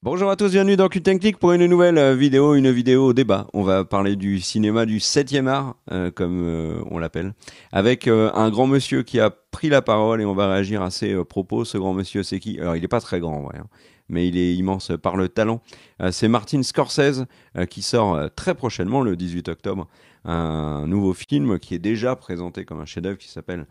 Bonjour à tous, bienvenue dans Q-Technique pour une nouvelle une vidéo débat. On va parler du cinéma du 7e art, comme on l'appelle, avec un grand monsieur qui a pris la parole et on va réagir à ses propos. Ce grand monsieur, c'est qui? Alors, il n'est pas très grand, en vrai, hein, mais il est immense par le talent. C'est Martin Scorsese qui sort très prochainement, le 18 octobre, un nouveau film qui est déjà présenté comme un chef-d'œuvre qui s'appelle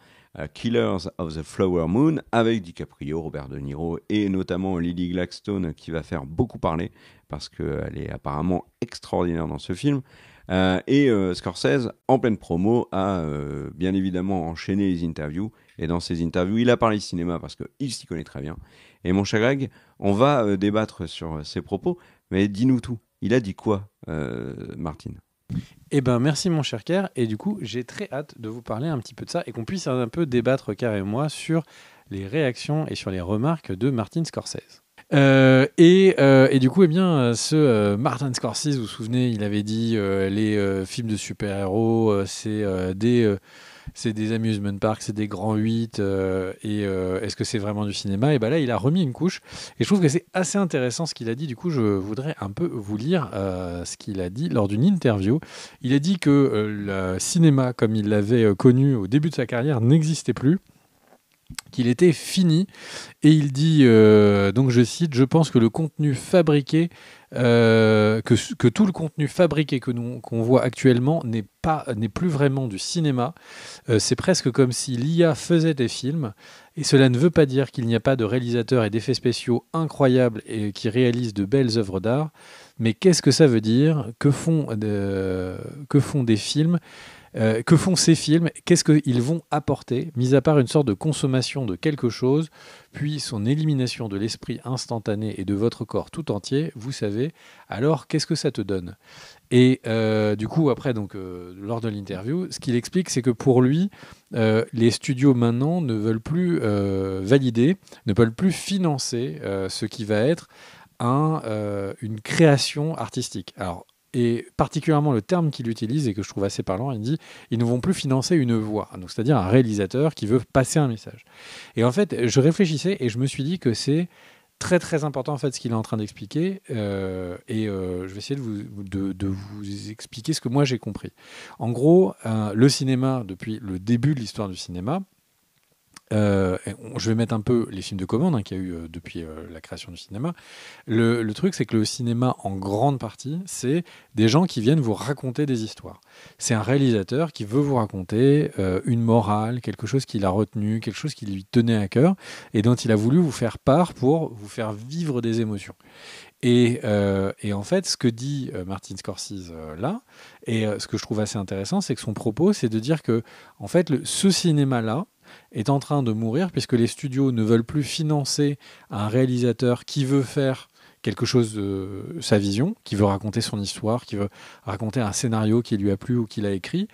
Killers of the Flower Moon, avec DiCaprio, Robert De Niro et notamment Lily Gladstone qui va faire beaucoup parler parce qu'elle est apparemment extraordinaire dans ce film. Scorsese, en pleine promo, a bien évidemment enchaîné les interviews. Et dans ces interviews, il a parlé cinéma parce qu'il s'y connaît très bien. Et mon cher Greg, on va débattre sur ses propos, mais dis-nous tout. Il a dit quoi, Martin? Eh ben, merci mon cher Kerr. Et du coup, j'ai très hâte de vous parler un petit peu de ça et qu'on puisse un peu débattre, Kerr et moi, sur les réactions et sur les remarques de Martin Scorsese. Et du coup, eh bien, Martin Scorsese, vous vous souvenez, il avait dit les films de super-héros, c'est des amusement parks, c'est des grands 8, est-ce que c'est vraiment du cinéma? Et ben là, il a remis une couche. Et je trouve que c'est assez intéressant ce qu'il a dit. Du coup, je voudrais un peu vous lire ce qu'il a dit lors d'une interview. Il a dit que le cinéma, comme il l'avait connu au début de sa carrière, n'existait plus, qu'il était fini. Et il dit, donc je cite, je pense que le contenu fabriqué, que tout le contenu fabriqué qu'on voit actuellement n'est plus vraiment du cinéma. C'est presque comme si l'IA faisait des films. Et cela ne veut pas dire qu'il n'y a pas de réalisateurs et d'effets spéciaux incroyables et qui réalisent de belles œuvres d'art. Mais qu'est-ce que ça veut dire? Que font des films? Que font ces films? Qu'est-ce qu'ils vont apporter, mis à part une sorte de consommation de quelque chose, puis son élimination de l'esprit instantané et de votre corps tout entier, vous savez, alors qu'est-ce que ça te donne? Et du coup, après, lors de l'interview, ce qu'il explique, c'est que pour lui, les studios maintenant ne veulent plus valider, ne veulent plus financer ce qui va être une création artistique. Alors, et particulièrement le terme qu'il utilise et que je trouve assez parlant, il dit ils ne vont plus financer une voix, donc c'est-à-dire un réalisateur qui veut passer un message. Et en fait, je réfléchissais et je me suis dit que c'est très très important en fait ce qu'il est en train d'expliquer je vais essayer de vous expliquer ce que moi j'ai compris. En gros, le cinéma, depuis le début de l'histoire du cinéma, je vais mettre un peu les films de commande qu'il y a eu depuis la création du cinéma. Le truc, c'est que le cinéma, en grande partie, c'est des gens qui viennent vous raconter des histoires. C'est un réalisateur qui veut vous raconter une morale, quelque chose qu'il a retenu, quelque chose qui lui tenait à cœur et dont il a voulu vous faire part pour vous faire vivre des émotions. Et en fait, ce que dit Martin Scorsese là, et ce que je trouve assez intéressant, c'est que son propos, c'est de dire que en fait, ce cinéma-là est en train de mourir puisque les studios ne veulent plus financer un réalisateur qui veut faire quelque chose de sa vision, qui veut raconter son histoire, qui veut raconter un scénario qui lui a plu ou qu'il a écrit.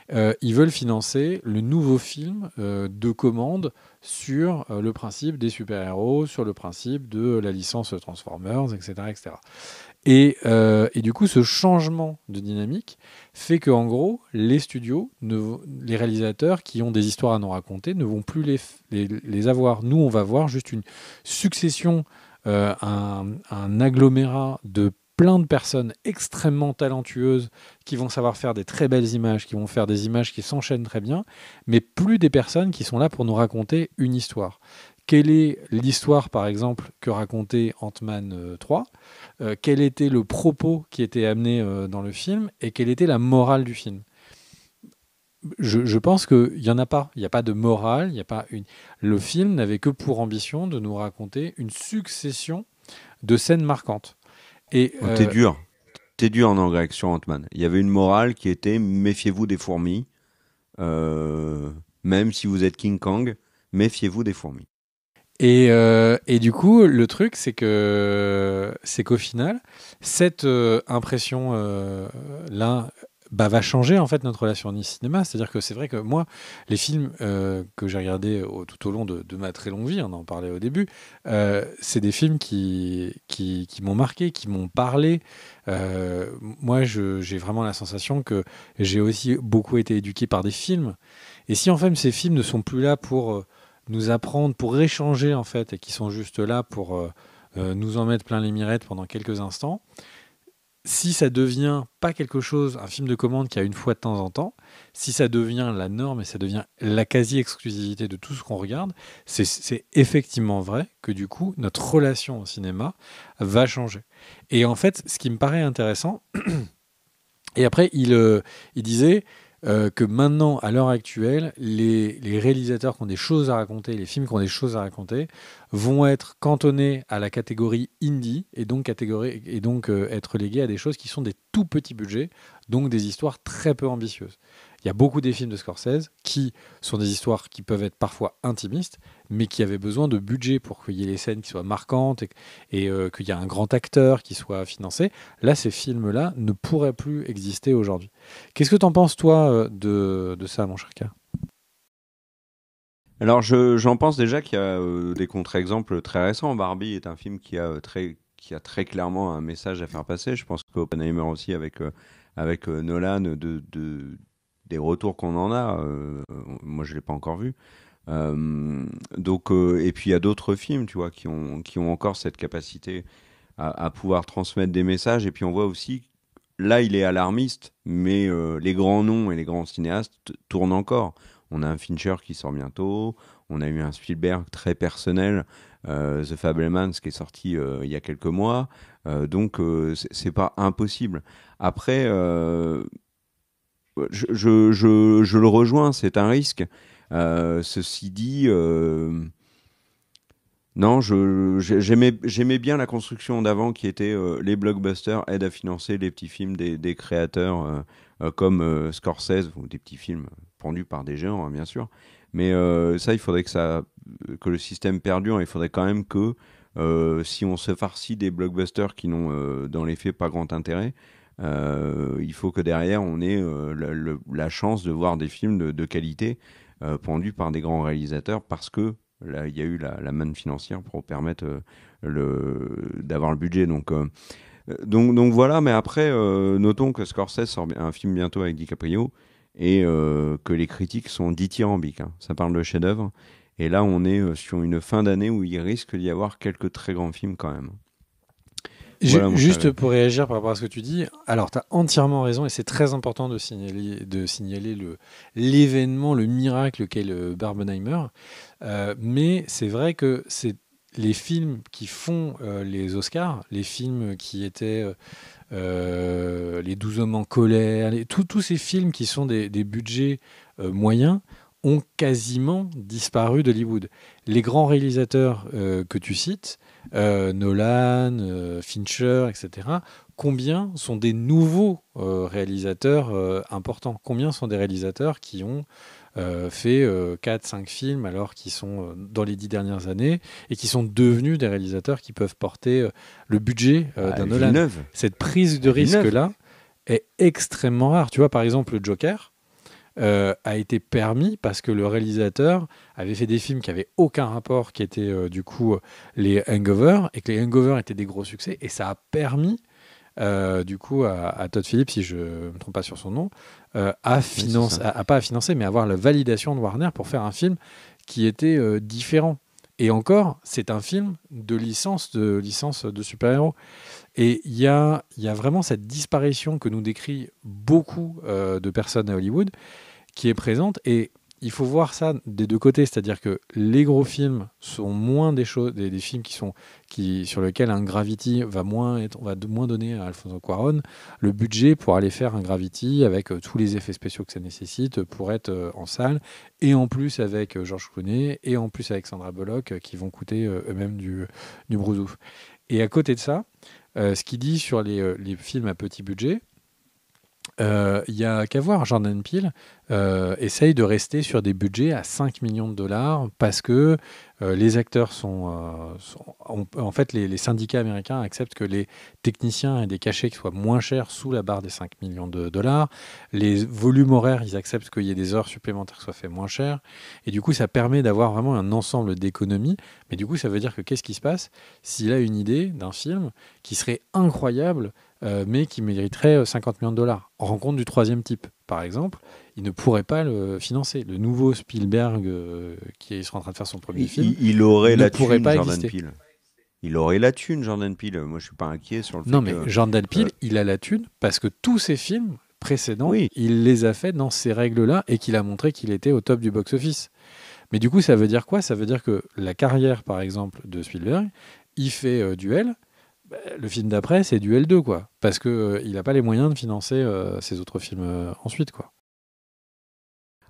Ils veulent financer le nouveau film de commande sur le principe des super-héros, sur le principe de la licence Transformers, etc. etc. Et du coup, ce changement de dynamique fait que, en gros, les studios, les réalisateurs qui ont des histoires à nous raconter ne vont plus les avoir. Nous, on va voir juste une succession, un agglomérat de plein de personnes extrêmement talentueuses qui vont savoir faire des très belles images, qui vont faire des images qui s'enchaînent très bien, mais plus des personnes qui sont là pour nous raconter une histoire. Quelle est l'histoire, par exemple, que racontait Ant-Man 3 ? Quel était le propos qui était amené dans le film et quelle était la morale du film? Je pense qu'il n'y en a pas. Il n'y a pas de morale. Il y a pas une... Le film n'avait que pour ambition de nous raconter une succession de scènes marquantes. Et, Oh, t'es dur. T'es dur en anglais sur Ant-Man. Il y avait une morale qui était méfiez-vous des fourmis. Même si vous êtes King Kong, méfiez-vous des fourmis. et du coup, le truc, c'est qu'au final, cette impression là va changer en fait notre relation au cinéma. C'est-à-dire que c'est vrai que moi, les films que j'ai regardés tout au long de ma très longue vie, on en parlait au début, c'est des films qui m'ont marqué, qui m'ont parlé. Moi, j'ai vraiment la sensation que j'ai aussi beaucoup été éduqué par des films. Et si en fait ces films ne sont plus là pour nous apprendre, pour échanger en fait, et qui sont juste là pour nous en mettre plein les mirettes pendant quelques instants. Si ça devient pas quelque chose, un film de commande qui a une fois de temps en temps, si ça devient la norme et ça devient la quasi-exclusivité de tout ce qu'on regarde, c'est effectivement vrai que du coup, notre relation au cinéma va changer. Et en fait, ce qui me paraît intéressant, et après, il disait que maintenant, à l'heure actuelle, les réalisateurs qui ont des choses à raconter, les films qui ont des choses à raconter, vont être cantonnés à la catégorie indie et donc, être légués à des choses qui sont des tout petits budgets, donc des histoires très peu ambitieuses. Il y a beaucoup des films de Scorsese qui sont des histoires qui peuvent être parfois intimistes, mais qui avaient besoin de budget pour qu'il y ait les scènes qui soient marquantes et qu'il y ait un grand acteur qui soit financé. Là, ces films-là ne pourraient plus exister aujourd'hui. Qu'est-ce que tu en penses, toi, de ça, mon cher K? Alors, j'en pense déjà qu'il y a des contre-exemples très récents. Barbie est un film qui a très clairement un message à faire passer. Je pense qu'Oppenheimer aussi, avec Nolan, des retours qu'on en a. Moi, je l'ai pas encore vu. Et puis il y a d'autres films, tu vois, qui ont encore cette capacité à pouvoir transmettre des messages. Et puis on voit aussi, là, il est alarmiste, mais les grands noms et les grands cinéastes tournent encore. On a un Fincher qui sort bientôt. On a eu un Spielberg très personnel, The Fabelmans, qui est sorti il y a quelques mois. C'est pas impossible. Après, je le rejoins, c'est un risque. Ceci dit, non, j'aimais bien la construction d'avant qui était les blockbusters aident à financer les petits films des créateurs comme Scorsese, ou des petits films pendus par des géants, hein, bien sûr. Mais ça, il faudrait que le système perdure. Il faudrait quand même que si on se farcit des blockbusters qui n'ont dans les faits pas grand intérêt, il faut que derrière on ait la chance de voir des films de qualité pendus par des grands réalisateurs parce que là, il y a eu la manne financière pour permettre d'avoir le budget. Donc voilà, mais après, notons que Scorsese sort un film bientôt avec DiCaprio et que les critiques sont dithyrambiques, hein. Ça parle de chef-d'œuvre. Et là, on est sur une fin d'année où il risque d'y avoir quelques très grands films quand même. Voilà, Juste pour réagir par rapport à ce que tu dis, alors tu as entièrement raison et c'est très important de signaler l'événement, le miracle qu'est le Barbenheimer. Mais c'est vrai que c'est les films qui font les Oscars, les films qui étaient Les 12 hommes en colère, tous ces films qui sont des budgets moyens ont quasiment disparu d'Hollywood. Les grands réalisateurs que tu cites, Nolan, Fincher, etc., combien sont des nouveaux réalisateurs importants? Combien sont des réalisateurs qui ont fait 4-5 films alors qu'ils sont dans les 10 dernières années et qui sont devenus des réalisateurs qui peuvent porter le budget d'un Nolan? Villeneuve. Cette prise de risque-là est extrêmement rare. Tu vois, par exemple, le Joker a été permis parce que le réalisateur avait fait des films qui n'avaient aucun rapport, qui étaient du coup les Hangover, et que les Hangover étaient des gros succès, et ça a permis du coup à Todd Phillips, si je ne me trompe pas sur son nom, pas à financer, mais à avoir la validation de Warner pour faire un film qui était différent. Et encore, c'est un film de licence de super-héros. Et il y a vraiment cette disparition que nous décrit beaucoup de personnes à Hollywood qui est présente. Et il faut voir ça des deux côtés. C'est-à-dire que les gros films sont moins des films sur lesquels un Gravity va moins donner à Alfonso Cuarón le budget pour aller faire un Gravity avec tous les effets spéciaux que ça nécessite pour être en salle. Et en plus avec George Clooney et en plus avec Sandra Bullock qui vont coûter eux-mêmes du brousouf. Et à côté de ça, ce qu'il dit sur les films à petit budget, il y a qu'à voir. Jordan Peele essaye de rester sur des budgets à 5 millions de dollars parce que les acteurs en fait, les syndicats américains acceptent que les techniciens aient des cachets qui soient moins chers sous la barre des 5 millions de dollars. Les volumes horaires, ils acceptent qu'il y ait des heures supplémentaires qui soient faites moins chères. Et du coup, ça permet d'avoir vraiment un ensemble d'économies. Mais du coup, ça veut dire que qu'est-ce qui se passe s'il a une idée d'un film qui serait incroyable mais qui mériterait 50 millions de dollars. En rencontre du troisième type, par exemple, il ne pourrait pas le financer. Le nouveau Spielberg qui sera en train de faire son premier film, il aurait ne la pourrait thune, pas Jordan exister. Peele. Il aurait la thune, Jordan Peele. Moi, je suis pas inquiet sur le fait Non, mais que. Jordan Peele, il a la thune parce que tous ses films précédents, Oui. il les a faits dans ces règles-là et qu'il a montré qu'il était au top du box-office. Mais du coup, ça veut dire quoi? Ça veut dire que la carrière, par exemple, de Spielberg, il fait Duel. Bah, le film d'après, c'est Duel 2, quoi. Parce qu'il n'a pas les moyens de financer ses autres films ensuite, quoi.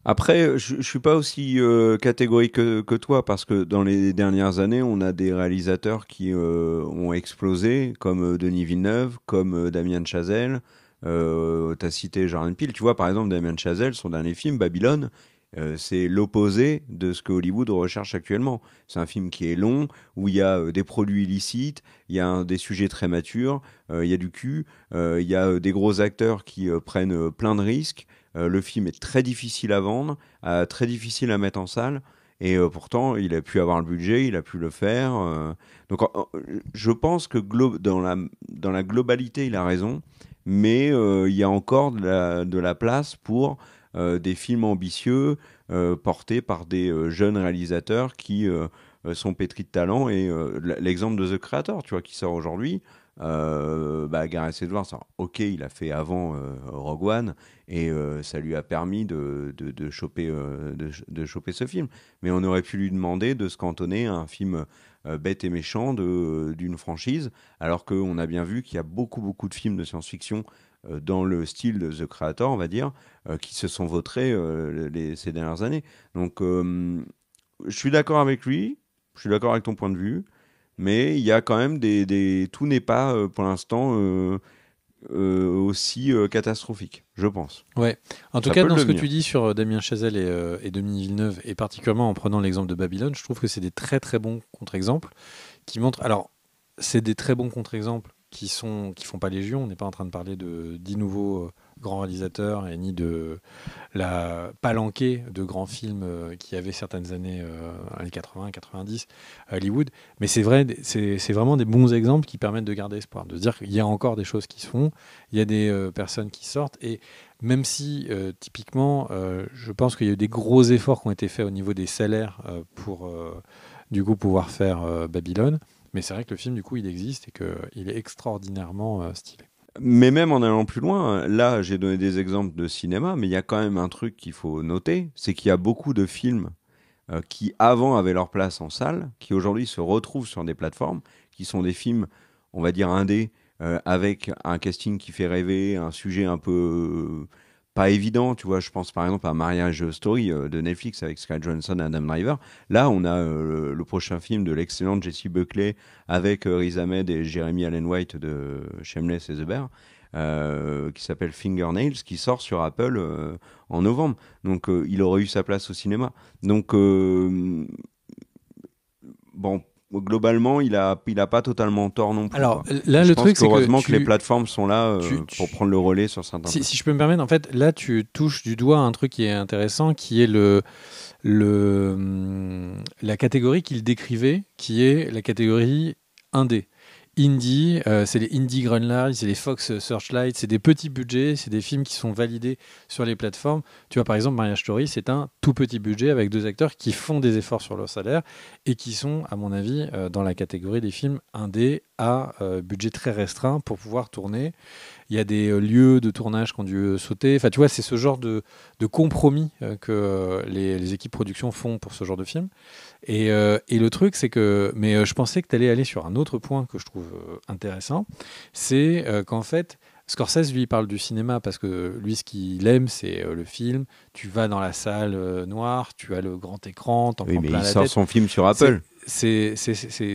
Après, je suis pas aussi catégorique que toi parce que dans les dernières années, on a des réalisateurs qui ont explosé, comme Denis Villeneuve, comme Damien Chazelle. T'as cité Jordan Peele. Tu vois, par exemple, Damien Chazelle, son dernier film, Babylone, c'est l'opposé de ce que Hollywood recherche actuellement. C'est un film qui est long, où il y a des produits illicites, il y a des sujets très matures, il y a du cul, il y a des gros acteurs qui prennent plein de risques. Le film est très difficile à vendre, très difficile à mettre en salle. Et pourtant, il a pu avoir le budget, il a pu le faire. Donc, je pense que dans la globalité, il a raison. Mais il y a encore de la place pour des films ambitieux portés par des jeunes réalisateurs qui sont pétris de talent. Et l'exemple de The Creator, tu vois, qui sort aujourd'hui, Gareth Edwards, alors, ok, il a fait avant Rogue One et ça lui a permis de choper, de choper ce film. Mais on aurait pu lui demander de se cantonner à un film bête et méchant d'une franchise, alors qu'on a bien vu qu'il y a beaucoup de films de science-fiction dans le style de The Creator, on va dire, qui se sont vautrés ces dernières années. Donc, je suis d'accord avec lui, je suis d'accord avec ton point de vue, mais il y a quand même tout n'est pas pour l'instant aussi catastrophique, je pense. Ouais. En tout Ça cas, peut le dans ce que devenir. tu dis sur Damien Chazelle et Denis Villeneuve, et particulièrement en prenant l'exemple de Babylone, je trouve que c'est des très très bons contre-exemples qui montrent. Alors, c'est des très bons contre-exemples qui font pas légion. On n'est pas en train de parler de 10 nouveaux grands réalisateurs et ni de la palanquée de grands films qui avaient certaines années, années 80, 90 à Hollywood. Mais c'est vrai, c'est vraiment des bons exemples qui permettent de garder espoir, de se dire qu'il y a encore des choses qui se font, il y a des personnes qui sortent. Et même si, typiquement, je pense qu'il y a eu des gros efforts qui ont été faits au niveau des salaires pour du coup pouvoir faire Babylone. Mais c'est vrai que le film, du coup, il existe et qu'il est extraordinairement stylé. Mais même en allant plus loin, là, j'ai donné des exemples de cinéma, mais il y a quand même un truc qu'il faut noter, c'est qu'il y a beaucoup de films qui avant avaient leur place en salle, qui aujourd'hui se retrouvent sur des plateformes, qui sont des films, on va dire indés, avec un casting qui fait rêver, un sujet un peu pas évident, tu vois. Je pense par exemple à Marriage Story de Netflix avec Scarlett Johansson et Adam Driver. Là, on a le prochain film de l'excellente Jessie Buckley avec Riz Ahmed et Jeremy Allen White de Shameless et The Bear. Qui s'appelle Fingernails, qui sort sur Apple en novembre. Donc il aurait eu sa place au cinéma. Donc bon, globalement, il a pas totalement tort non plus, Alors quoi. là, Et je le pense truc, c'est que qu'heureusement que les plateformes sont là pour prendre le relais sur certains trucs. si je peux me permettre, en fait, là, tu touches du doigt un truc qui est intéressant, qui est la catégorie qu'il décrivait, qui est la catégorie indé. Indie, c'est les Indie Greenlight, c'est les Fox Searchlight, c'est des petits budgets, c'est des films qui sont validés sur les plateformes. Tu vois, par exemple, Marriage Story, c'est un tout petit budget avec deux acteurs qui font des efforts sur leur salaire et qui sont, à mon avis, dans la catégorie des films indés à budget très restreint pour pouvoir tourner. Il y a des lieux de tournage qui ont dû sauter. Enfin, tu vois, c'est ce genre de compromis que les équipes production font pour ce genre de film. Et le truc, c'est que... Mais je pensais que tu allais aller sur un autre point que je trouve intéressant. C'est qu'en fait, Scorsese, lui, il parle du cinéma parce que lui, ce qu'il aime, c'est le film. Tu vas dans la salle noire, tu as le grand écran, t'en Oui, prends mais plein il la sort tête. son film sur Apple. C'est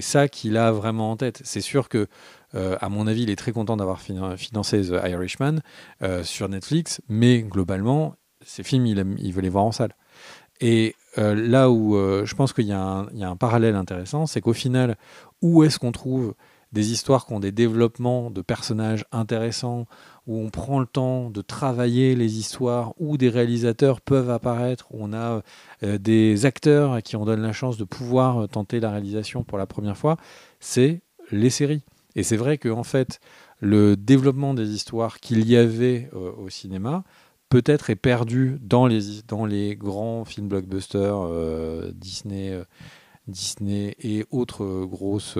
ça qu'il a vraiment en tête. C'est sûr que, à mon avis, il est très content d'avoir financé The Irishman sur Netflix, mais globalement, ces films, il veut les voir en salle. Et là où je pense qu'il y a un parallèle intéressant, c'est qu'au final, où est-ce qu'on trouve des histoires qui ont des développements de personnages intéressants, où on prend le temps de travailler les histoires, où des réalisateurs peuvent apparaître, où on a des acteurs à qui on donne la chance de pouvoir tenter la réalisation pour la première fois, c'est les séries. Et c'est vrai qu'en fait, le développement des histoires qu'il y avait au cinéma, peut-être est perdu dans les grands films blockbusters Disney, Disney et autres grosses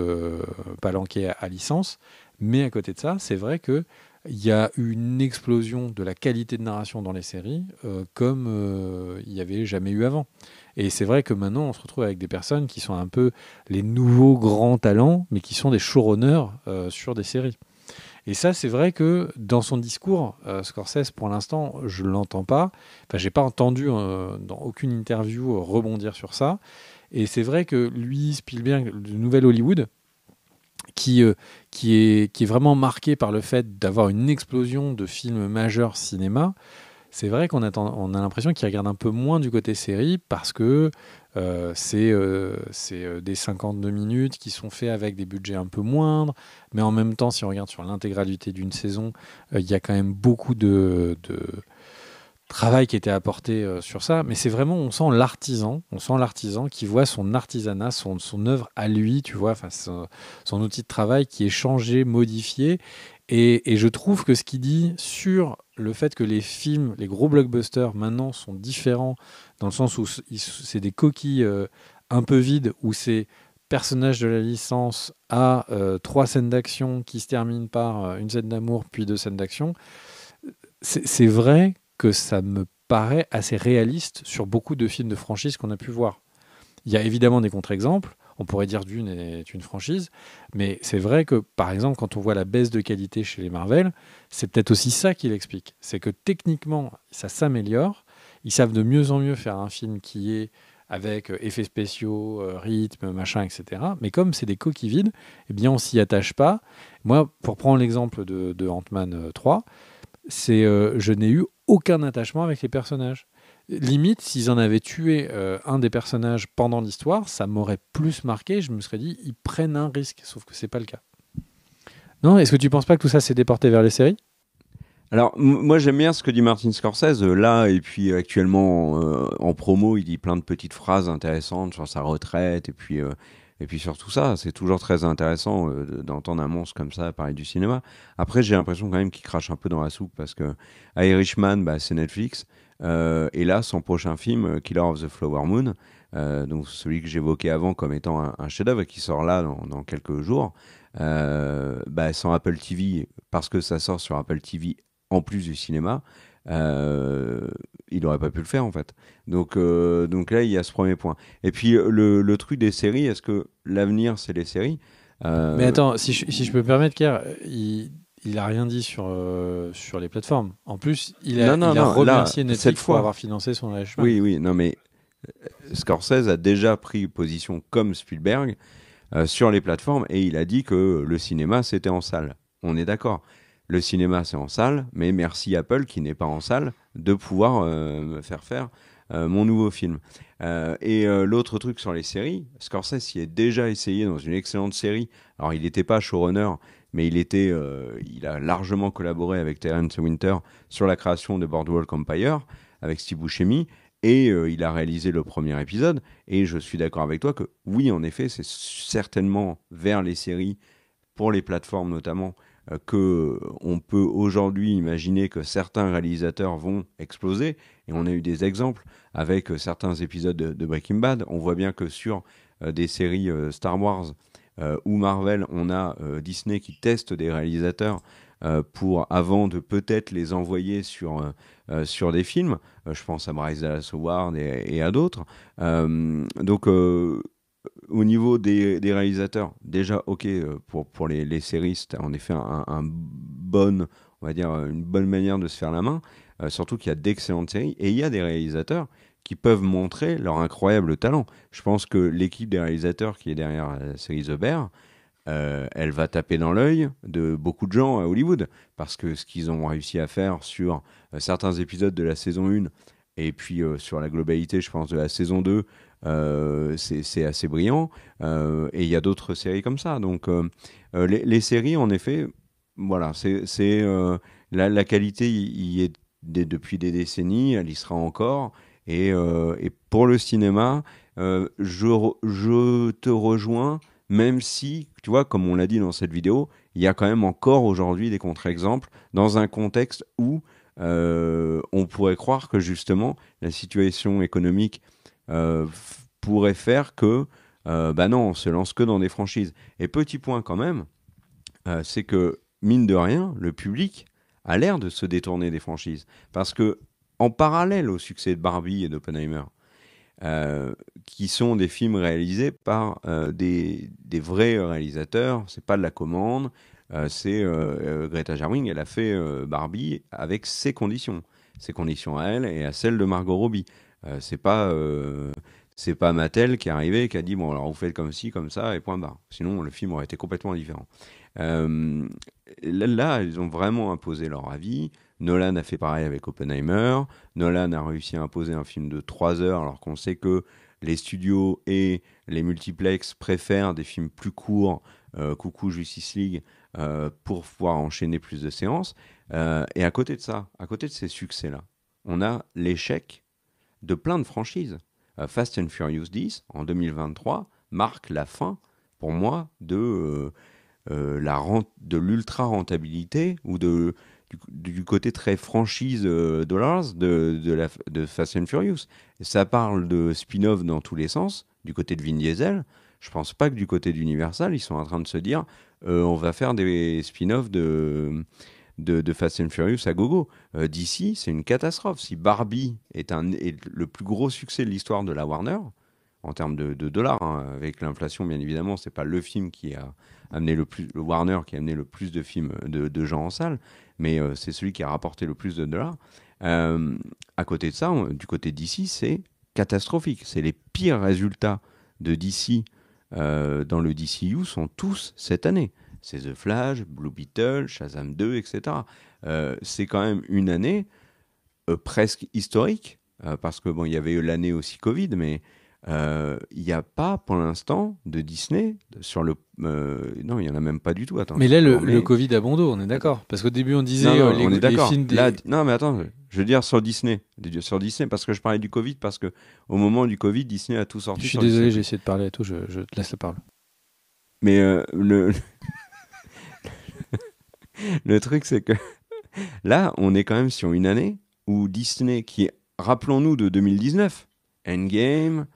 palanquées à licence. Mais à côté de ça, c'est vrai qu'il y a eu une explosion de la qualité de narration dans les séries comme il n'y avait jamais eu avant. Et c'est vrai que maintenant, on se retrouve avec des personnes qui sont un peu les nouveaux grands talents, mais qui sont des showrunners sur des séries. Et ça, c'est vrai que dans son discours, Scorsese, pour l'instant, je ne l'entends pas. Enfin, je n'ai pas entendu dans aucune interview rebondir sur ça. Et c'est vrai que lui, Spielberg, le nouvel Hollywood, qui est vraiment marqué par le fait d'avoir une explosion de films majeurs cinéma, c'est vrai qu'on on a l'impression qu'il regarde un peu moins du côté série parce que c'est des 52 minutes qui sont faits avec des budgets un peu moindres, mais en même temps, si on regarde sur l'intégralité d'une saison, il y a quand même beaucoup de travail qui était apporté sur ça. Mais c'est vraiment, on sent l'artisan qui voit son artisanat, son œuvre à lui, tu vois, son outil de travail qui est changé, modifié. Et je trouve que ce qu'il dit sur le fait que les films, les gros blockbusters maintenant sont différents, dans le sens où c'est des coquilles un peu vides, où c'est personnage de la licence à 3 scènes d'action qui se terminent par une scène d'amour puis 2 scènes d'action, c'est vrai que ça me paraît assez réaliste sur beaucoup de films de franchise qu'on a pu voir. Il y a évidemment des contre-exemples. On pourrait dire Dune est une franchise, mais c'est vrai que, par exemple, quand on voit la baisse de qualité chez les Marvel, c'est peut-être aussi ça qui l'explique. C'est que techniquement, ça s'améliore. Ils savent de mieux en mieux faire un film qui est avec effets spéciaux, rythme, machin, etc. Mais comme c'est des coquilles vides, eh bien, on s'y attache pas. Moi, pour prendre l'exemple de Ant-Man 3, je n'ai eu aucun attachement avec les personnages. Limite, s'ils en avaient tué un des personnages pendant l'histoire, ça m'aurait plus marqué. Je me serais dit, ils prennent un risque, sauf que c'est pas le cas. Non, est-ce que tu penses pas que tout ça s'est déporté vers les séries ? Alors, moi, j'aime bien ce que dit Martin Scorsese, là, et puis actuellement, en promo, il dit plein de petites phrases intéressantes sur sa retraite, et puis sur tout ça. C'est toujours très intéressant d'entendre un monstre comme ça parler du cinéma. Après, j'ai l'impression quand même qu'il crache un peu dans la soupe, parce que Irishman, bah, c'est Netflix, et là, son prochain film, Killer of the Flower Moon, donc celui que j'évoquais avant comme étant un chef-d'œuvre, qui sort là dans quelques jours, bah, sans Apple TV, parce que ça sort sur Apple TV en plus du cinéma, il n'aurait pas pu le faire en fait. Donc là, il y a ce premier point. Et puis le truc des séries, est-ce que l'avenir, c'est les séries Mais attends, si je peux me permettre, Kerr, il a rien dit sur les plateformes. En plus, il a remercié là, Netflix cette fois, pour avoir financé son Irishman. Oui, non mais Scorsese a déjà pris position comme Spielberg sur les plateformes, et il a dit que le cinéma, c'était en salle. On est d'accord. Le cinéma, c'est en salle, mais merci Apple, qui n'est pas en salle, de pouvoir me faire mon nouveau film. Et l'autre truc sur les séries, Scorsese y est déjà essayé dans une excellente série. Alors, il n'était pas showrunner, mais il a largement collaboré avec Terence Winter sur la création de Boardwalk Empire, avec Steve Buscemi, et il a réalisé le premier épisode. Et je suis d'accord avec toi que oui, en effet, c'est certainement vers les séries, pour les plateformes notamment, qu'on peut aujourd'hui imaginer que certains réalisateurs vont exploser. Et on a eu des exemples avec certains épisodes de Breaking Bad. On voit bien que sur des séries Star Wars ou Marvel, on a Disney qui teste des réalisateurs avant de peut-être les envoyer sur des films. Je pense à Bryce Dallas Howard et à d'autres. Donc au niveau des réalisateurs, déjà, ok, pour les séries, c'était en effet on va dire, une bonne manière de se faire la main, surtout qu'il y a d'excellentes séries, et il y a des réalisateurs qui peuvent montrer leur incroyable talent. Je pense que l'équipe des réalisateurs qui est derrière la série The Bear, elle va taper dans l'œil de beaucoup de gens à Hollywood, parce que ce qu'ils ont réussi à faire sur certains épisodes de la saison 1, et puis sur la globalité, je pense, de la saison 2, c'est assez brillant. Et il y a d'autres séries comme ça. Donc les séries, en effet, voilà, la qualité y est depuis des décennies, elle y sera encore. Et pour le cinéma, je te rejoins, même si, tu vois, comme on l'a dit dans cette vidéo, il y a quand même encore aujourd'hui des contre-exemples dans un contexte où on pourrait croire que justement la situation économique pourrait faire que bah non, on se lance que dans des franchises. Et petit point quand même, c'est que, mine de rien, le public a l'air de se détourner des franchises. Parce que, en parallèle au succès de Barbie et d'Oppenheimer, qui sont des films réalisés par des vrais réalisateurs, c'est pas de la commande, Greta Gerwig, elle a fait Barbie avec ses conditions à elle et à celles de Margot Robbie. C'est pas Mattel qui est arrivé et qui a dit bon alors vous faites comme ci, comme ça et point barre. Sinon le film aurait été complètement différent. Euh, là, ils ont vraiment imposé leur avis. Nolan a fait pareil avec Oppenheimer. Nolan a réussi à imposer un film de 3 heures alors qu'on sait que les studios et les multiplex préfèrent des films plus courts, coucou Justice League, pour pouvoir enchaîner plus de séances. Et à côté de ça, à côté de ces succès-là, on a l'échec de plein de franchises. Fast and Furious 10 en 2023 marque la fin, pour moi, de l'ultra rentabilité ou du côté très franchise dollars de Fast and Furious. Et ça parle de spin-off dans tous les sens, du côté de Vin Diesel. Je pense pas que du côté d'Universal, ils sont en train de se dire on va faire des spin-offs de Fast and Furious à gogo. DC, c'est une catastrophe. Si Barbie est le plus gros succès de l'histoire de la Warner, en termes de dollars, hein, avec l'inflation, bien évidemment, c'est pas le film qui a amené le Warner qui a amené le plus de films de gens en salle, mais c'est celui qui a rapporté le plus de dollars. À côté de ça, du côté d'ici, c'est catastrophique. C'est les pires résultats de DC dans le DCU sont tous cette année. C'est The Flash, Blue Beetle, Shazam 2, etc. C'est quand même une année presque historique, parce que bon, il y avait eu l'année aussi Covid, mais il n'y a pas pour l'instant de Disney sur le. Non, il n'y en a même pas du tout. Attends, Mais là, le Covid a bon dos, on est d'accord. Parce qu'au début, on disait non, les, on est les d'accord. films des... Là, non, mais attends, je veux dire sur Disney. Sur Disney, parce que je parlais du Covid, parce que au moment du Covid, Disney a tout sorti. Je suis sur désolé, Disney+. j'ai essayé de parler à tout, je te laisse la parole. Mais le truc, c'est que là, on est quand même sur une année où Disney, qui est, rappelons-nous, de 2019, Endgame,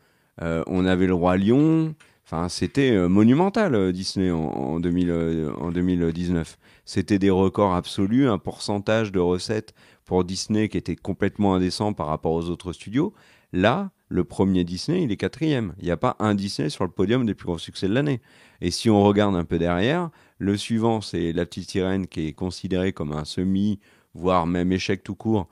on avait le Roi Lion, enfin, c'était monumental, Disney, en 2019. C'était des records absolus, un pourcentage de recettes pour Disney qui était complètement indécent par rapport aux autres studios. Là, le premier Disney, il est quatrième. Il n'y a pas un Disney sur le podium des plus gros succès de l'année. Et si on regarde un peu derrière, le suivant, c'est La Petite Sirène, qui est considéré comme un semi, voire même échec tout court,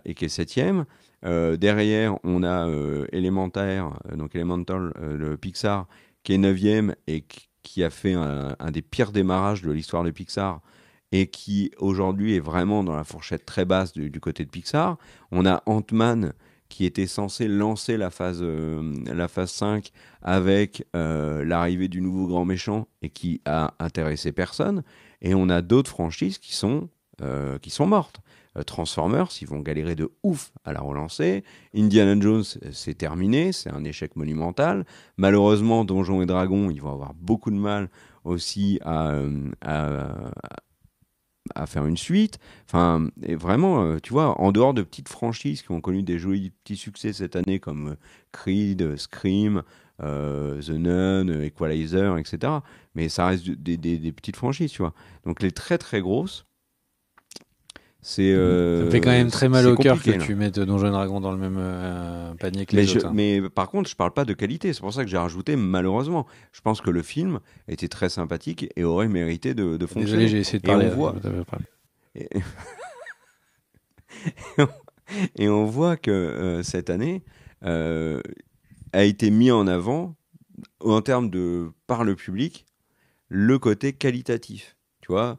et qui est septième. Derrière, on a Elemental, le Pixar, qui est neuvième et qui a fait un des pires démarrages de l'histoire de Pixar et qui aujourd'hui est vraiment dans la fourchette très basse du côté de Pixar. On a Ant-Man qui était censé lancer la phase 5 avec l'arrivée du nouveau grand méchant et qui a intéressé personne. Et on a d'autres franchises qui sont mortes. Transformers, ils vont galérer de ouf à la relancer. Indiana Jones, c'est terminé, c'est un échec monumental. Malheureusement, Donjons et Dragons, ils vont avoir beaucoup de mal aussi à faire une suite. Enfin, et vraiment, tu vois, en dehors de petites franchises qui ont connu des jolis petits succès cette année comme Creed, Scream, The Nun, Equalizer, etc. Mais ça reste des petites franchises, tu vois. Donc les très très grosses, Ça me fait quand même très mal c'est au cœur que compliqué, là. tu mettes Donjons et Dragons dans le même panier que les autres. Mais par contre, je parle pas de qualité. C'est pour ça que j'ai rajouté malheureusement. Je pense que le film était très sympathique et aurait mérité de fonctionner. Désolé, j'ai essayé de Et parler. on voit, et, et on voit que cette année a été mis en avant en termes par le public le côté qualitatif. Tu vois,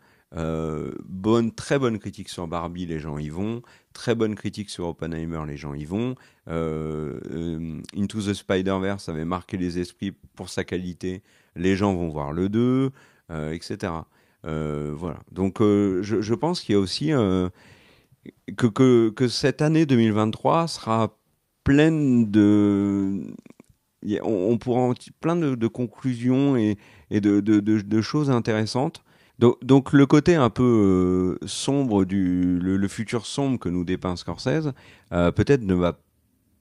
très bonne critique sur Barbie, les gens y vont. Très bonne critique sur Oppenheimer, les gens y vont. Into the Spider-Verse avait marqué les esprits pour sa qualité. Les gens vont voir le 2, etc. Voilà. Donc, je pense qu'il y a aussi que cette année 2023 sera pleine de. On pourra plein de conclusions et de choses intéressantes. Donc le côté un peu sombre le futur sombre que nous dépeint Scorsese, peut-être ne va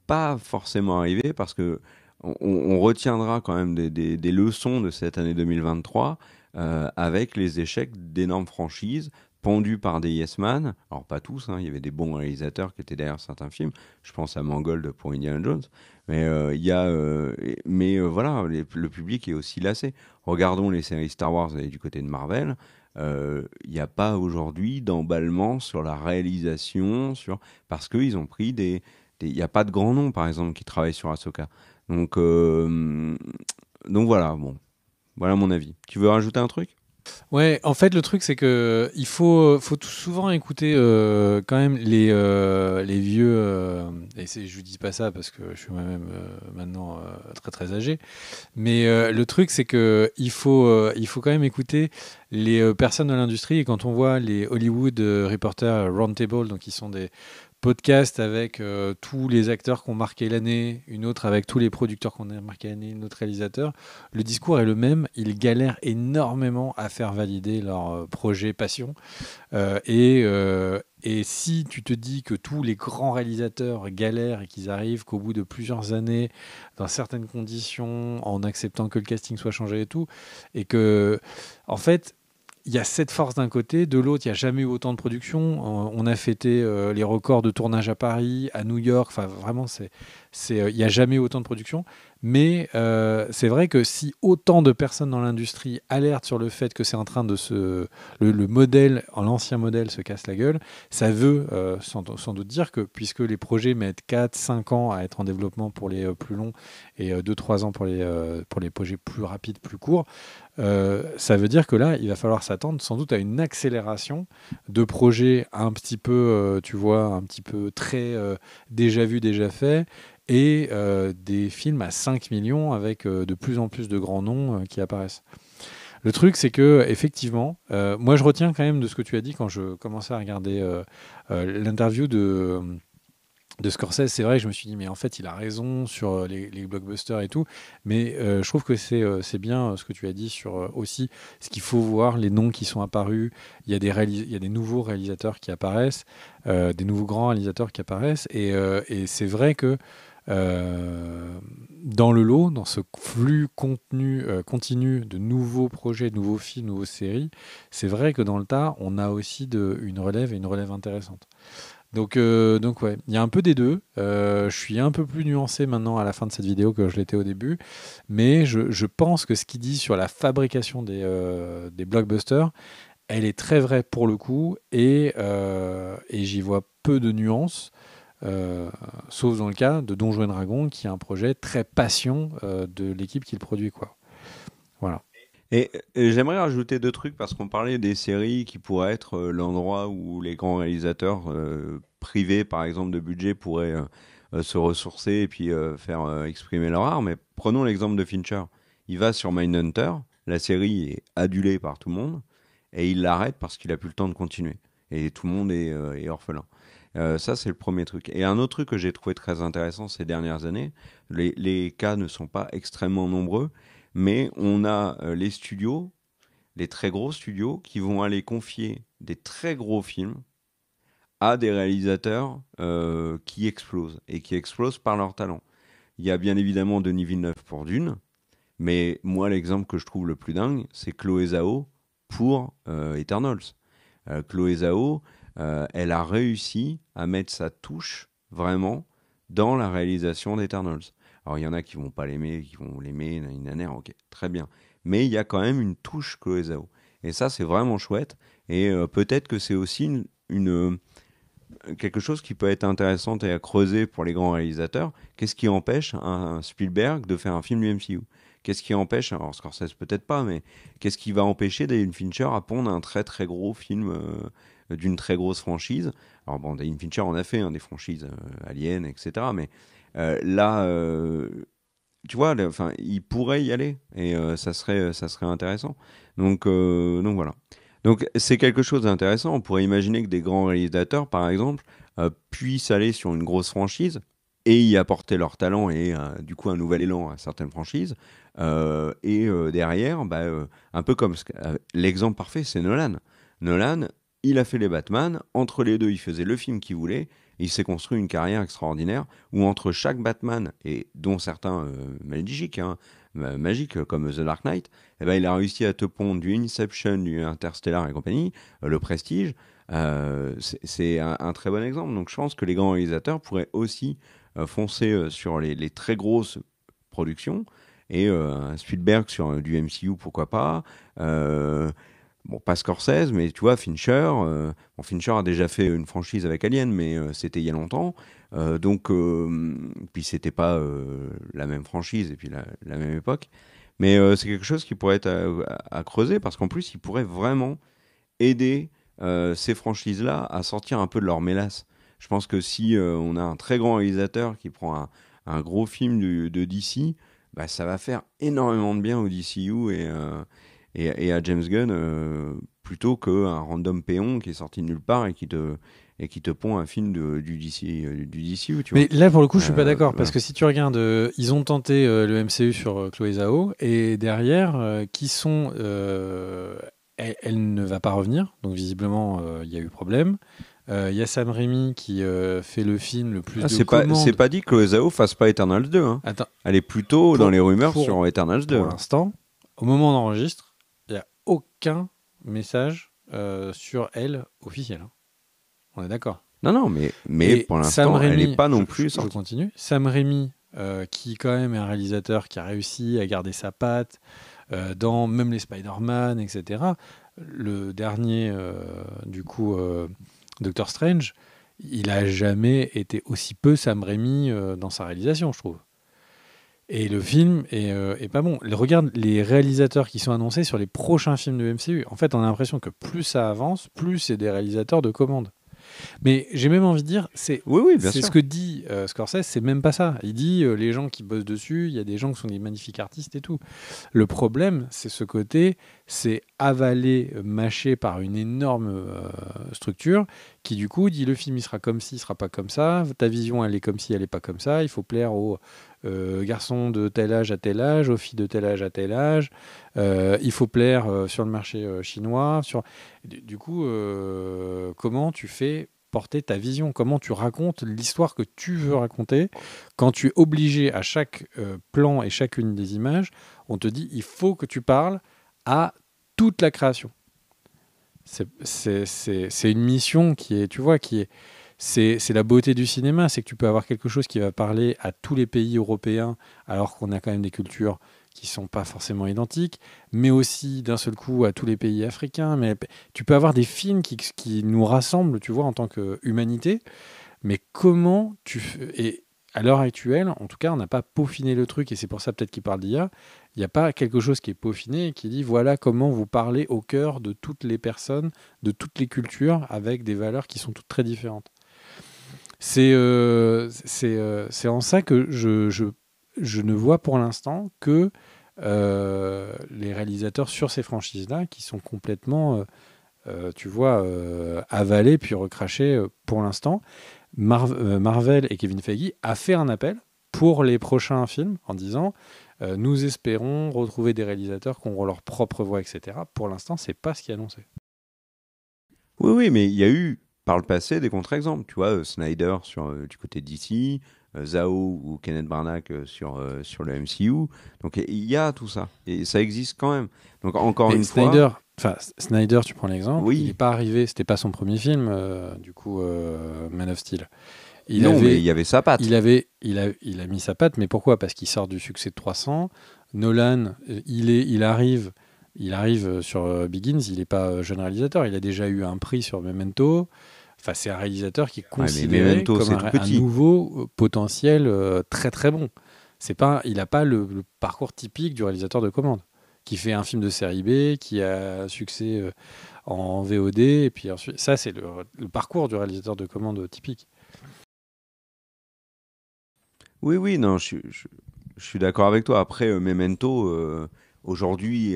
pas forcément arriver parce que on retiendra quand même des leçons de cette année 2023 avec les échecs d'énormes franchises pendues par des yes man. Alors pas tous, hein, il y avait des bons réalisateurs qui étaient derrière certains films. Je pense à Mangold pour Indiana Jones. Mais voilà, le public est aussi lassé. Regardons les séries Star Wars du côté de Marvel. Il n'y a pas aujourd'hui d'emballement sur la réalisation, parce qu'ils ont pris il n'y a pas de grands noms, par exemple, qui travaillent sur Ahsoka. Donc voilà, bon. Voilà mon avis. Tu veux rajouter un truc ? Ouais, en fait, le truc, c'est que il faut souvent écouter quand même les vieux. Je dis pas ça parce que je suis moi-même maintenant très très âgé. Mais le truc, c'est que il faut quand même écouter les personnes de l'industrie. Et quand on voit les Hollywood Reporter Roundtable, donc qui sont des podcasts avec tous les acteurs qui ont marqué l'année, une autre avec tous les producteurs qui ont marqué l'année, une autre réalisateur, le discours est le même. Ils galèrent énormément à faire valider leur projet passion. Et si tu te dis que tous les grands réalisateurs galèrent et qu'ils arrivent qu'au bout de plusieurs années, dans certaines conditions, en acceptant que le casting soit changé et tout, et que, en fait, il y a cette force d'un côté, de l'autre, il n'y a jamais eu autant de production. On a fêté les records de tournage à Paris, à New York. Enfin, vraiment, il n'y a jamais eu autant de production. Mais c'est vrai que si autant de personnes dans l'industrie alertent sur le fait que c'est en train de le modèle, l'ancien modèle se casse la gueule, ça veut sans doute dire que puisque les projets mettent 4-5 ans à être en développement pour les plus longs et 2-3 ans pour les projets plus rapides, plus courts, ça veut dire que là, il va falloir s'attendre sans doute à une accélération de projets un petit peu, tu vois, un petit peu très déjà vu, déjà fait, et des films à 5 millions avec de plus en plus de grands noms qui apparaissent. Le truc, c'est que effectivement, moi je retiens quand même de ce que tu as dit quand je commençais à regarder l'interview de Scorsese. C'est vrai que je me suis dit, mais en fait, il a raison sur les blockbusters et tout. Mais je trouve que c'est bien ce que tu as dit sur aussi ce qu'il faut voir, les noms qui sont apparus. Il y a des nouveaux réalisateurs qui apparaissent, des nouveaux grands réalisateurs qui apparaissent. Et c'est vrai que dans le lot, dans ce flux continu de nouveaux projets, de nouveaux films, de nouvelles séries, c'est vrai que dans le tas, on a aussi une relève et une relève intéressante. Donc ouais, il y a un peu des deux. Je suis un peu plus nuancé maintenant à la fin de cette vidéo que je l'étais au début, mais je pense que ce qu'il dit sur la fabrication des blockbusters, elle est très vraie pour le coup, et j'y vois peu de nuances. Sauf dans le cas de Donjons et Dragons, qui est un projet très passion de l'équipe qui le produit, quoi. Voilà. Et j'aimerais rajouter 2 trucs parce qu'on parlait des séries qui pourraient être l'endroit où les grands réalisateurs privés, par exemple, de budget pourraient se ressourcer et puis faire exprimer leur art. Mais prenons l'exemple de Fincher. Il va sur Mindhunter, la série est adulée par tout le monde et il l'arrête parce qu'il a plus le temps de continuer. Et tout le monde est orphelin. Ça, c'est le premier truc. Et un autre truc que j'ai trouvé très intéressant ces dernières années, les cas ne sont pas extrêmement nombreux, mais on a les studios, les très gros studios, qui vont aller confier des très gros films à des réalisateurs qui explosent, et qui explosent par leur talent. Il y a bien évidemment Denis Villeneuve pour Dune, mais moi, l'exemple que je trouve le plus dingue, c'est Chloé Zhao pour Eternals. Chloé Zhao, elle a réussi à mettre sa touche vraiment dans la réalisation d'Eternals. Alors il y en a qui vont pas l'aimer, qui vont l'aimer, ok, très bien. Mais il y a quand même une touche Chloé Zhao. Et ça, c'est vraiment chouette. Et peut-être que c'est aussi quelque chose qui peut être intéressant et à creuser pour les grands réalisateurs. Qu'est-ce qui empêche un Spielberg de faire un film du MCU ? Qu'est-ce qui empêche, alors Scorsese peut-être pas, mais qu'est-ce qui va empêcher David Fincher à pondre un très très gros film d'une très grosse franchise ? Alors bon, David Fincher en a fait des franchises Alien, etc. Mais là, tu vois, enfin, il pourrait y aller et ça serait intéressant. Donc voilà. Donc c'est quelque chose d'intéressant. On pourrait imaginer que des grands réalisateurs, par exemple, puissent aller sur une grosse franchise et y apporter leur talent et du coup un nouvel élan à certaines franchises. Derrière, un peu comme l'exemple parfait, c'est Nolan. Nolan, il a fait les Batman. Entre les deux, il faisait le film qu'il voulait. il s'est construit une carrière extraordinaire où entre chaque Batman, et dont certains magiques, magiques comme The Dark Knight, eh ben, il a réussi à te pondre du Inception, du Interstellar et compagnie, le Prestige. C'est un très bon exemple. Donc je pense que les grands réalisateurs pourraient aussi foncer sur les très grosses productions, et un Spielberg sur du MCU, pourquoi pas. Bon, pas Scorsese, mais tu vois, Fincher. Fincher a déjà fait une franchise avec Alien, mais c'était il y a longtemps. Puis c'était pas la même franchise et puis la même époque. Mais c'est quelque chose qui pourrait être à creuser, parce qu'en plus, il pourrait vraiment aider ces franchises-là à sortir un peu de leur mélasse. Je pense que si on a un très grand réalisateur qui prend un gros film de DC, bah, ça va faire énormément de bien au DCU et à James Gunn, plutôt qu'un random péon qui est sorti de nulle part et qui te pond un film du DCU. Tu vois. Mais là, pour le coup, je suis pas d'accord, parce que si tu regardes, ils ont tenté le MCU sur Chloé Zhao, et derrière, elle ne va pas revenir, donc visiblement, il y a eu problème. Il y a Sam Raimi qui fait le film le plus de commandes. C'est pas dit que Chloé Zhao fasse pas Eternals 2. Hein. Attends, elle est plutôt dans les rumeurs sur Eternals 2. Pour l'instant, au moment où on enregistre, il n'y a aucun message sur elle officiel. Hein. On est d'accord. Non, mais pour l'instant, Raimi, elle n'est pas non plus sortie. Je continue. Sam Raimi, qui quand même est un réalisateur qui a réussi à garder sa patte dans même les Spider-Man, etc. Le dernier, Doctor Strange, il a jamais été aussi peu Sam Raimi dans sa réalisation, je trouve. Et le film est pas bon. Regarde les réalisateurs qui sont annoncés sur les prochains films de MCU. En fait, on a l'impression que plus ça avance, plus c'est des réalisateurs de commande. Mais j'ai même envie de dire, c'est ce que dit Scorsese, c'est même pas ça. Il dit les gens qui bossent dessus, il y a des gens qui sont des magnifiques artistes et tout. Le problème, c'est ce côté, c'est avalé, mâché par une énorme structure qui du coup dit le film il sera comme ci, il sera pas comme ça, ta vision elle est comme ci, elle est pas comme ça, il faut plaire aux garçons de tel âge à tel âge, aux filles de tel âge à tel âge, il faut plaire sur le marché chinois. Du coup, comment tu fais porter ta vision, comment tu racontes l'histoire que tu veux raconter quand tu es obligé à chaque plan et chacune des images, on te dit il faut que tu parles à toute la création. C'est une mission qui est, tu vois, c'est la beauté du cinéma, c'est que tu peux avoir quelque chose qui va parler à tous les pays européens, alors qu'on a quand même des cultures qui sont pas forcément identiques, mais aussi d'un seul coup à tous les pays africains. Mais tu peux avoir des films qui nous rassemblent, tu vois, en tant qu'humanité. Mais comment et à l'heure actuelle, en tout cas, on n'a pas peaufiné le truc, et c'est pour ça peut-être qu'il parle d'IA. Il n'y a pas quelque chose qui est peaufiné et qui dit voilà comment vous parlez au cœur de toutes les personnes, de toutes les cultures, avec des valeurs qui sont toutes très différentes. C'est en ça que je ne vois pour l'instant que les réalisateurs sur ces franchises-là qui sont complètement, avalés puis recrachés pour l'instant. Marvel et Kevin Feige a fait un appel pour les prochains films en disant nous espérons retrouver des réalisateurs qui auront leur propre voix, etc. Pour l'instant, c'est pas ce qui est annoncé. Oui, mais il y a eu par le passé des contre-exemples. Tu vois, Snyder du côté de DC, Zhao ou Kenneth Branagh sur le MCU. Donc il y a tout ça. Et ça existe quand même. Donc encore une fois... Snyder, tu prends l'exemple, oui. Il n'est pas arrivé, c'était pas son premier film, Man of Steel. Mais il y avait sa patte. Il a mis sa patte, mais pourquoi ? Parce qu'il sort du succès de 300. Nolan, il arrive sur Begins, il n'est pas jeune réalisateur, il a déjà eu un prix sur Memento. Enfin, c'est un réalisateur qui est considéré comme un nouveau potentiel très très bon. Il n'a pas le parcours typique du réalisateur de commande, qui fait un film de série B, qui a succès en VOD, et puis ensuite, ça c'est le parcours du réalisateur de commande typique. Oui, non, je suis d'accord avec toi. Après, Memento, aujourd'hui,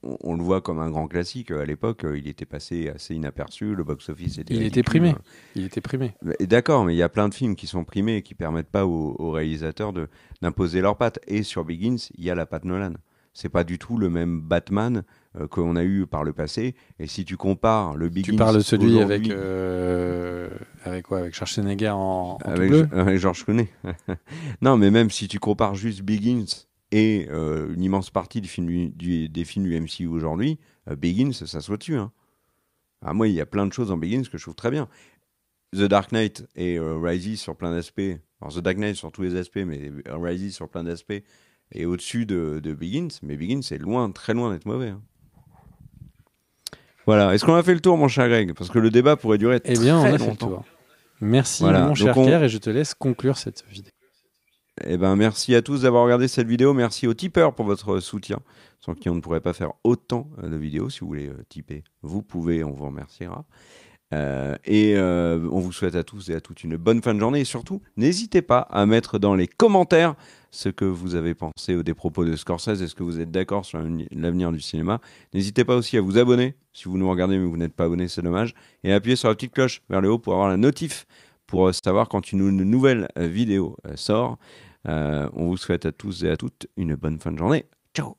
on le voit comme un grand classique. À l'époque, il était passé assez inaperçu. Le box-office était ridicule. Il était primé. D'accord, mais il y a plein de films qui sont primés et qui permettent pas aux réalisateurs d'imposer leur patte. Et sur Begins, il y a la patte Nolan. C'est pas du tout le même Batman qu'on a eu par le passé. Et si tu compares le Begins... Tu parles de celui avec Avec quoi? Avec Schwarzenegger en tout avec, bleu? avec George Clooney. Non, mais même si tu compares juste Begins et une immense partie des films du MCU aujourd'hui, Begins, ça soit dessus. Hein. Ah, moi, il y a plein de choses dans Begins que je trouve très bien. The Dark Knight et Rises sur plein d'aspects. Alors, The Dark Knight sur tous les aspects, mais Rises sur plein d'aspects est au-dessus de Begins. Mais Begins est loin, très loin d'être mauvais. Hein. Voilà. Est-ce qu'on a fait le tour, mon cher Greg? Parce que le débat pourrait durer Eh bien, on très a fait le longtemps. tour. Merci, Voilà. mon cher Donc Kerr, et je te laisse conclure cette vidéo. Eh ben, merci à tous d'avoir regardé cette vidéo. Merci aux tipeurs pour votre soutien, sans qui on ne pourrait pas faire autant de vidéos. Si vous voulez tiper, vous pouvez, on vous remerciera. On vous souhaite à tous et à toutes une bonne fin de journée. Et surtout, n'hésitez pas à mettre dans les commentaires ce que vous avez pensé des propos de Scorsese. Est-ce que vous êtes d'accord sur l'avenir du cinéma? N'hésitez pas aussi à vous abonner. Si vous nous regardez mais vous n'êtes pas abonné, c'est dommage. Et appuyez sur la petite cloche vers le haut pour avoir la notif, pour savoir quand une nouvelle vidéo sort. On vous souhaite à tous et à toutes une bonne fin de journée. Ciao!